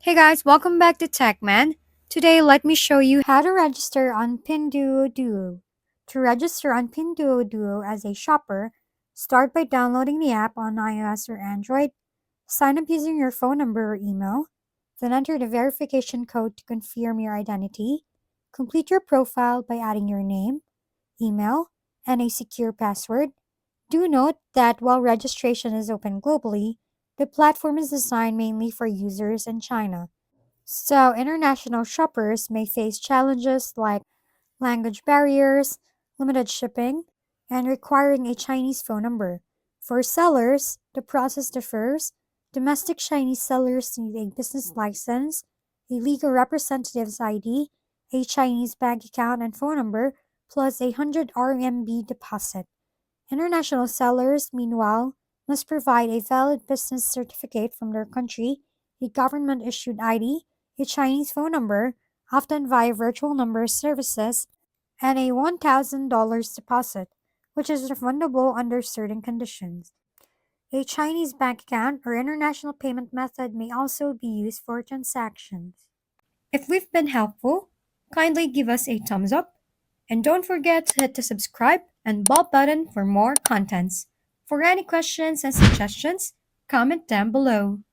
Hey guys, welcome back to TechMan. Today, let me show you how to register on Pinduoduo. To register on Pinduoduo as a shopper, start by downloading the app on iOS or Android. Sign up using your phone number or email. Then enter the verification code to confirm your identity. Complete your profile by adding your name, email, and a secure password. Do note that while registration is open globally, the platform is designed mainly for users in China. So, international shoppers may face challenges like language barriers, limited shipping, and requiring a Chinese phone number. For sellers, the process differs. Domestic Chinese sellers need a business license, a legal representative's ID, a Chinese bank account and phone number, plus a 100 RMB deposit. International sellers, meanwhile, must provide a valid business certificate from their country, a government issued ID, a Chinese phone number, often via virtual number services, and a $1,000 deposit, which is refundable under certain conditions. A Chinese bank account or international payment method may also be used for transactions. If we've been helpful, kindly give us a thumbs up and don't forget to hit the subscribe and bell button for more contents. For any questions and suggestions, comment down below.